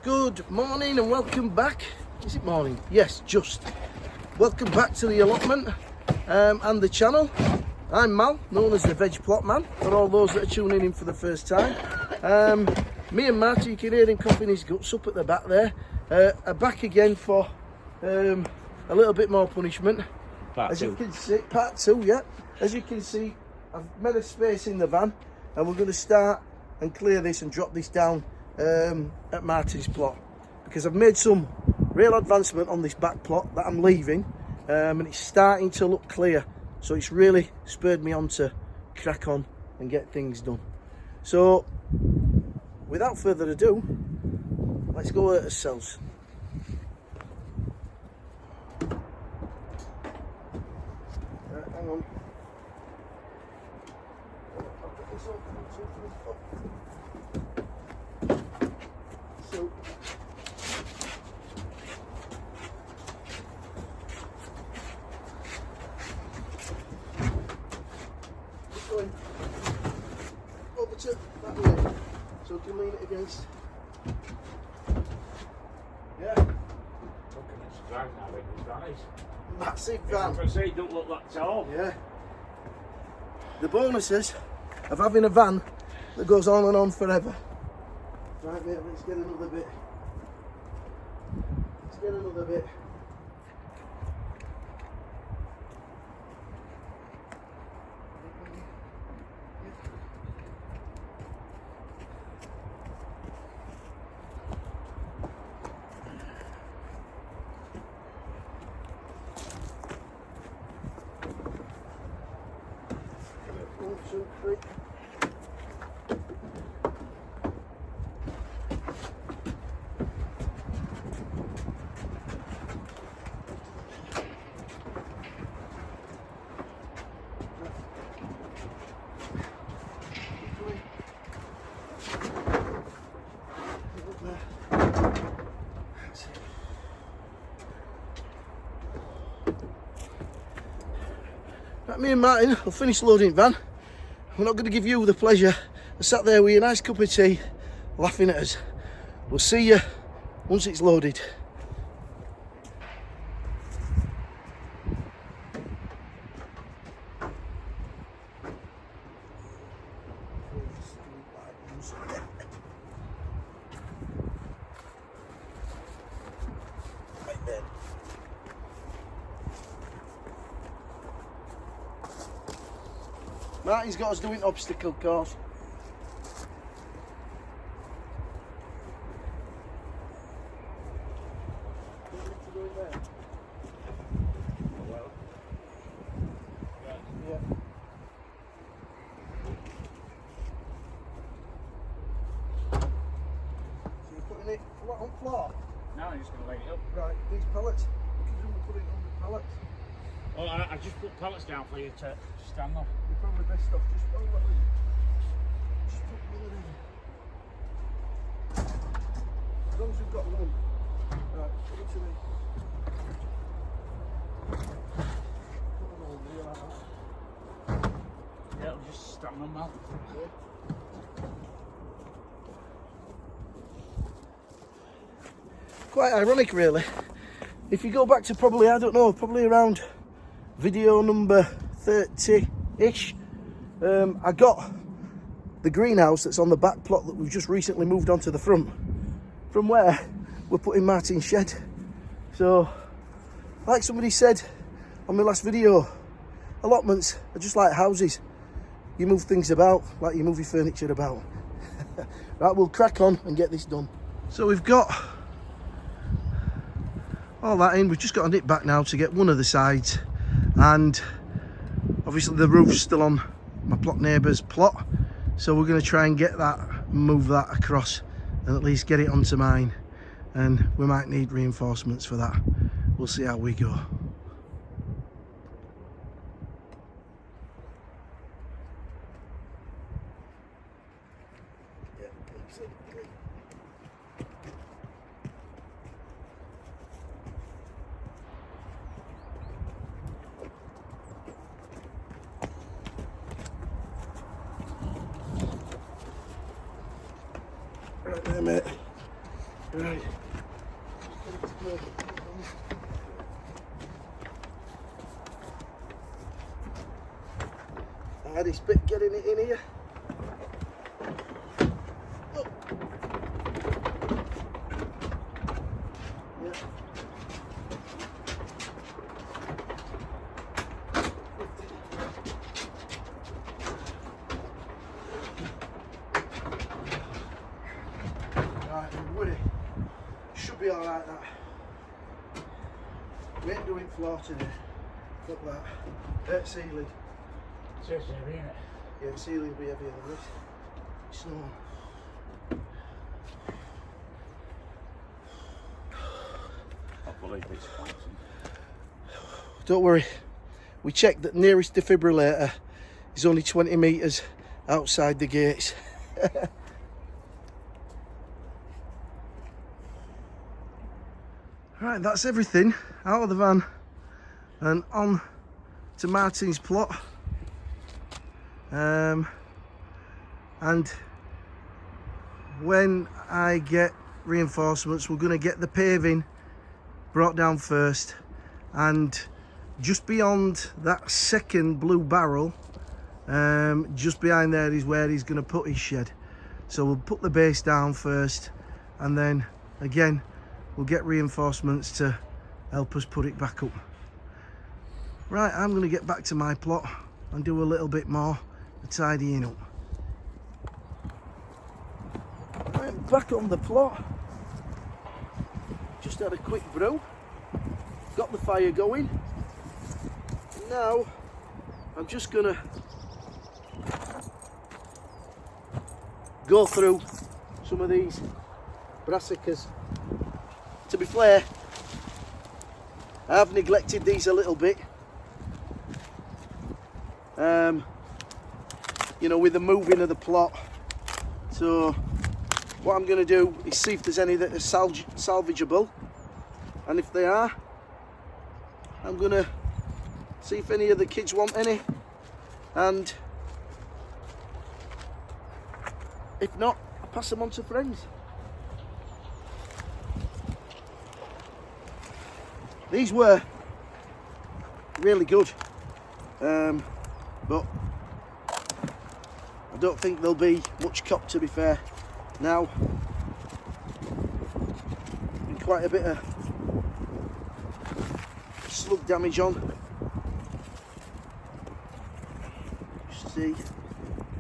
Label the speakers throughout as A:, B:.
A: Good morning and welcome back. Is it morning? Yes, just. Welcome back to the allotment and the channel. I'm Mal, known as the Veg Plot Man, for all those that are tuning in for the first time. Me and Marty, you can hear him coughing his guts up at the back there, are back again for a little bit more punishment.
B: Part two.
A: You can see, part two, yeah. As you can see, I've made a space in the van and we're going to start and clear this and drop this down at Martin's plot, because I've made some real advancement on this back plot that I'm leaving, and it's starting to look clear, so it's really spurred me on to crack on and get things done. So without further ado, let's go at ourselves. Hang on. I'll put this up. So just going over to that way, so if you lean it against. Yeah.
B: Looking at the drive now, it's nice.
A: Massive
B: I
A: van.
B: was going to say, it don't look that tall.
A: Yeah. The bonuses of having a van that goes on and on forever. Right, mate, let's get another bit. Let's get another bit. One, two, three. Right, me and Martin will finish loading the van. We're not going to give you the pleasure of sat there with a nice cup of tea laughing at us. We'll see you once it's loaded. Right there. Martin's got us doing obstacle course. Yeah. So you're putting it flat on floor?
B: Now I'm just going to lay it up.
A: Right, these pallets, we can put it on the pallets.
B: Well, I just put pallets down for you to stand on.
A: You're probably best off just put one in. As long as we've got one. Right, put it to me. Put them over here like that.
B: Yeah, I'll just stand on now.
A: Yeah. Quite ironic really. If you go back to probably, I don't know, probably around video number 30-ish, I got the greenhouse that's on the back plot that we've just recently moved onto the front, from where we're putting Martin's shed. So, like somebody said on my last video, allotments are just like houses. You move things about like you move your furniture about. Right, we'll crack on and get this done. So we've got all that in. We've just got to nip back now to get one of the sides, and obviously the roof's still on my plot neighbour's plot, so we're going to try and get that, move that across and at least get it onto mine, and we might need reinforcements for that. We'll see how we go. Right there, mate. Right. Hardest bit getting it in here. Oh. Yeah. Right, we're with it. Should be alright that. We ain't doing floor today. Look that. Ceiling.
B: Seriously, ain't it?
A: Yeah, the ceiling will be heavier than this. Snow.
B: I believe it's pointing.
A: Don't worry. We checked that nearest defibrillator is only 20 metres outside the gates. Right, that's everything out of the van and on to Martin's plot. And when I get reinforcements, we're going to get the paving brought down first, and just beyond that second blue barrel, just behind there is where he's going to put his shed. So we'll put the base down first, and then again we'll get reinforcements to help us put it back up. Right, I'm going to get back to my plot and do a little bit more tidying up. I'm back on the plot. Just had a quick brew, got the fire going. Now I'm just gonna go through some of these brassicas. To be fair, I've neglected these a little bit. You know, with the moving of the plot. So what I'm going to do is see if there's any that are salvageable, and if they are, I'm going to see if any of the kids want any, and if not, I'll pass them on to friends. These were really good, but I don't think there'll be much cop, to be fair. Now, been quite a bit of slug damage on. See,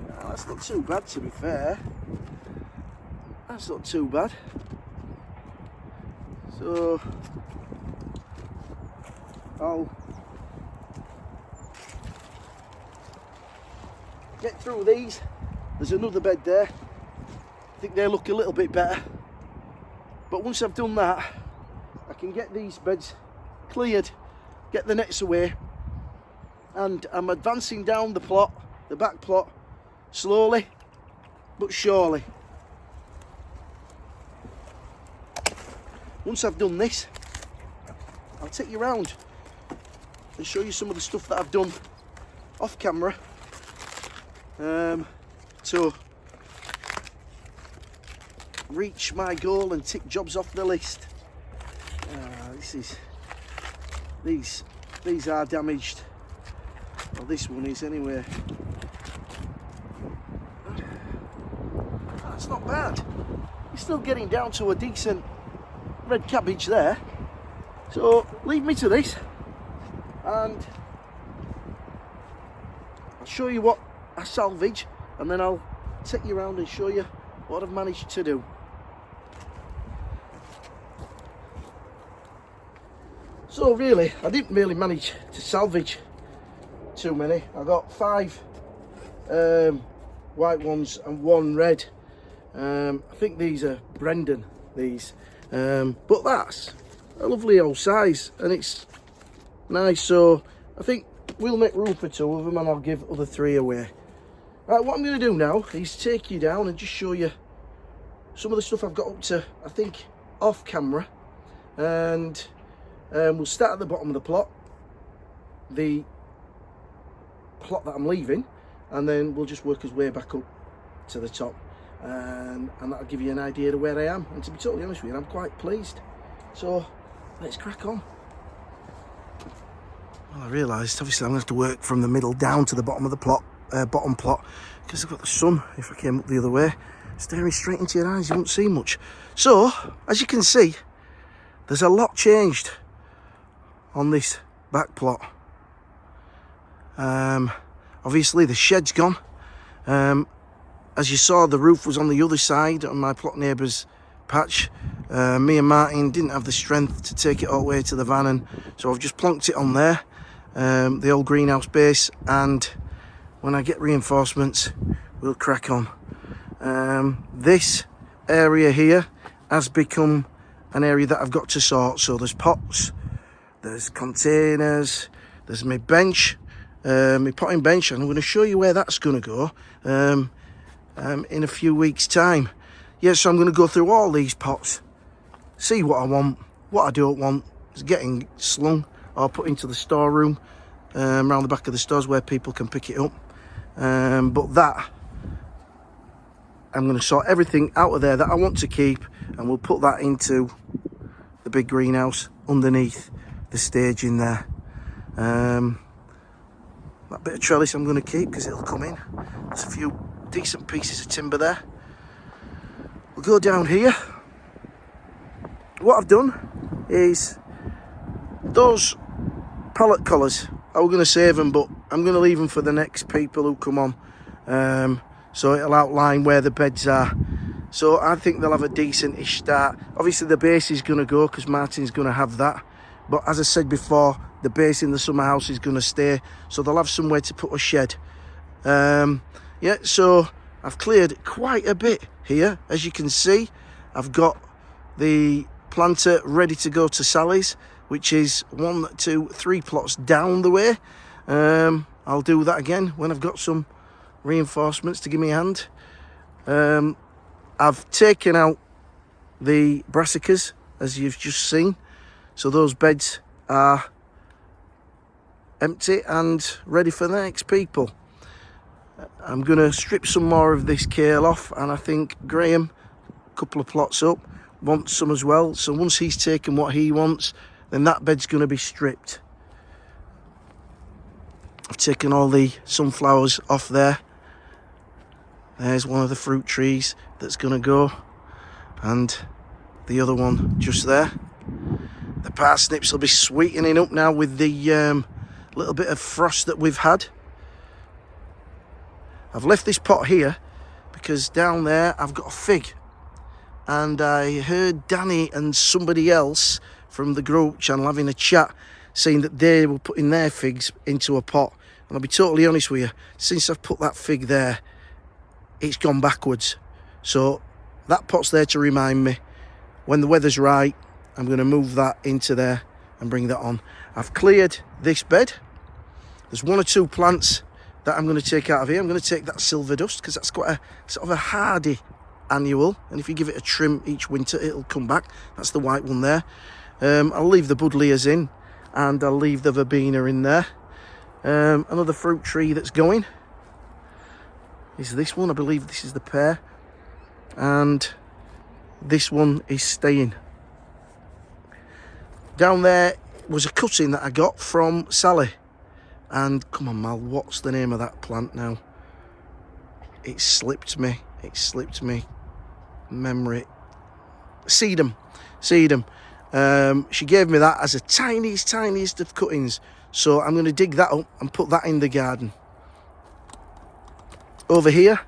A: that's not too bad, to be fair. That's not too bad. So I'll get through these. There's another bed there. I think they look a little bit better. But once I've done that, I can get these beds cleared, get the nets away, and I'm advancing down the plot, the back plot, slowly but surely. Once I've done this, I'll take you around and show you some of the stuff that I've done off camera to reach my goal and tick jobs off the list. These are damaged. Well, this one is anyway. That's not bad. You're still getting down to a decent red cabbage there. So leave me to this, and I'll show you what I salvage, and then I'll take you around and show you what I've managed to do. So really, I didn't really manage to salvage too many. I got 5 white ones and 1 red. I think these are Brendan, these. But that's a lovely old size, and it's nice. So I think we'll make room for 2 of them, and I'll give other 3 away. Right, what I'm going to do now is take you down and just show you some of the stuff I've got up to, I think, off camera. And we'll start at the bottom of the plot that I'm leaving, and then we'll just work his way back up to the top. and that'll give you an idea of where I am. And to be totally honest with you, I'm quite pleased. So let's crack on. Well, I realised obviously I'm going to have to work from the middle down to the bottom of the plot, bottom plot, because I've got the sun, if I came up the other way, staring straight into your eyes, you won't see much. So, as you can see, there's a lot changed on this back plot. Obviously the shed's gone. As you saw, the roof was on the other side on my plot neighbour's patch. Me and Martin didn't have the strength to take it all the way to the van, and so I've just plonked it on there, the old greenhouse base, and when I get reinforcements we'll crack on. This area here has become an area that I've got to sort. So there's pots, there's containers, there's my bench, my potting bench, and I'm going to show you where that's going to go in a few weeks time. Yeah, so I'm going to go through all these pots, see what I want, what I don't want. It's getting slung or put into the storeroom around the back of the stores where people can pick it up. But that, I'm going to sort everything out of there that I want to keep, and we'll put that into the big greenhouse underneath the stage in there. That bit of trellis I'm going to keep because it'll come in. There's a few decent pieces of timber there. We'll go down here. What I've done is those pallet collars, I was going to save them, but I'm going to leave them for the next people who come on. So it'll outline where the beds are. So I think they'll have a decent-ish start. Obviously the base is going to go because Martin's going to have that. But as I said before, the base in the summer house is going to stay. So they'll have somewhere to put a shed. Yeah, so I've cleared quite a bit here. As you can see, I've got the planter ready to go to Sally's, which is 1, 2, 3 plots down the way. I'll do that again when I've got some reinforcements to give me a hand. I've taken out the brassicas, as you've just seen, so those beds are empty and ready for the next people. I'm going to strip some more of this kale off, and I think Graham, a couple of plots up, wants some as well. So once he's taken what he wants, then that bed's going to be stripped. I've taken all the sunflowers off there. There's one of the fruit trees that's going to go, and the other one just there. The parsnips will be sweetening up now with the little bit of frost that we've had. I've left this pot here because down there I've got a fig, and I heard Danny and somebody else from the group channel having a chat saying that they were putting their figs into a pot. And I'll be totally honest with you, since I've put that fig there, it's gone backwards. So that pot's there to remind me when the weather's right, I'm going to move that into there and bring that on. I've cleared this bed. There's 1 or 2 plants that I'm going to take out of here. I'm going to take that silver dust because that's quite a sort of a hardy annual, and if you give it a trim each winter it'll come back. That's the white one there. I'll leave the budleias in, and I'll leave the verbena in there. Another fruit tree that's going is this one. I believe this is the pear, and this one is staying. Down there was a cutting that I got from Sally, and come on Mal, what's the name of that plant now? It slipped me memory. Sedum. She gave me that as a tiniest of cuttings, so I'm going to dig that up and put that in the garden. Over here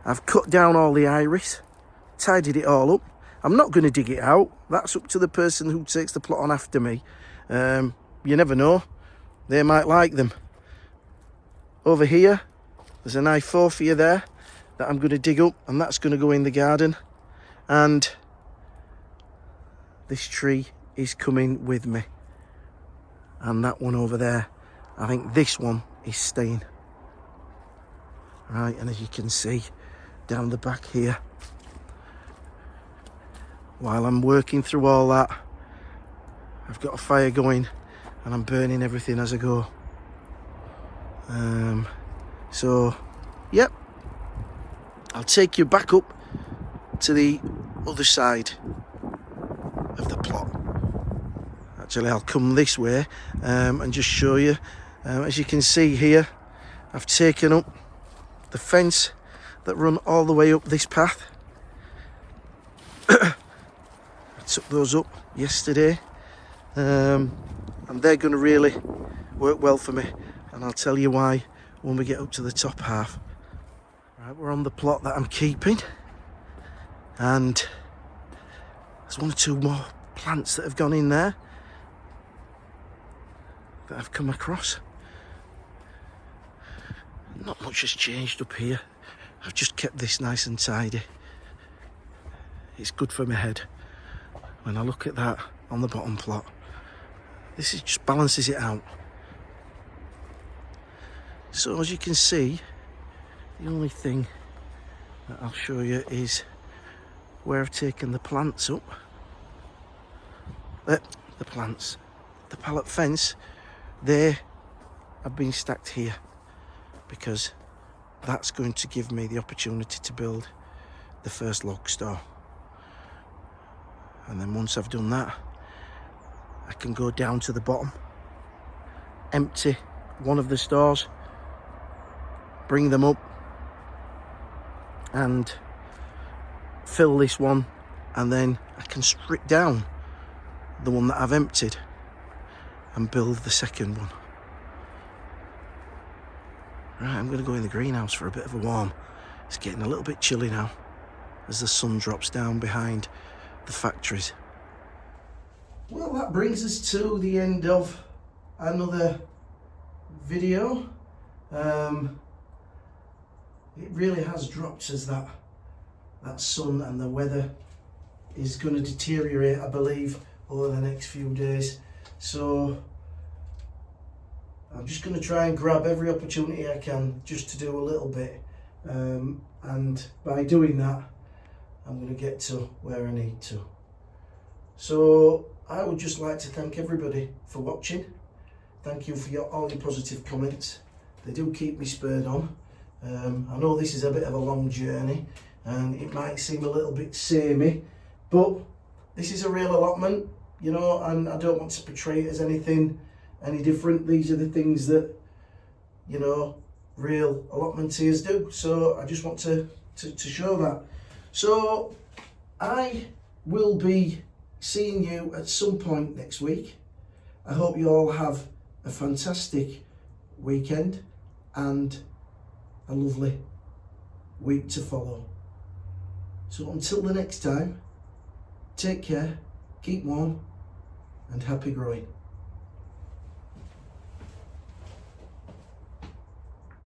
A: I've cut down all the iris, tidied it all up. I'm not going to dig it out. That's up to the person who takes the plot on after me. You never know, they might like them. Over here there's an Iphorphia there that I'm going to dig up, and that's going to go in the garden. And this tree is coming with me, and that one over there, I think this one is staying. Right, and as you can see down the back here, while I'm working through all that, I've got a fire going and I'm burning everything as I go. So yep, I'll take you back up to the other side of the plot. Actually, I'll come this way and just show you. As you can see here, I've taken up the fence that run all the way up this path. I took those up yesterday, and they're going to really work well for me, and I'll tell you why when we get up to the top half. Right, we're on the plot that I'm keeping, and there's one or two more plants that have gone in there that I've come across. Not much has changed up here. I've just kept this nice and tidy. It's good for my head. When I look at that on the bottom plot, this is just balances it out. So as you can see, the only thing that I'll show you is where I've taken the plants up. The pallet fence, they have been stacked here because that's going to give me the opportunity to build the first log store. And then once I've done that, I can go down to the bottom, empty one of the stores, bring them up and fill this one, and then I can strip down the one that I've emptied and build the second one. Right, I'm going to go in the greenhouse for a bit of a warm. It's getting a little bit chilly now as the sun drops down behind the factories. Well, that brings us to the end of another video. It really has dropped as that sun and the weather is going to deteriorate, I believe, over the next few days. So I'm just going to try and grab every opportunity I can just to do a little bit, and by doing that I'm going to get to where I need to. So I would just like to thank everybody for watching. Thank you for all your positive comments. They do keep me spurred on. I know this is a bit of a long journey and it might seem a little bit samey, but this is a real allotment, you know, and I don't want to portray it as anything any different. These are the things that, you know, real allotmenteers do. So I just want to show that. So I will be seeing you at some point next week. I hope you all have a fantastic weekend and a lovely week to follow. So until the next time, take care, keep warm and happy growing.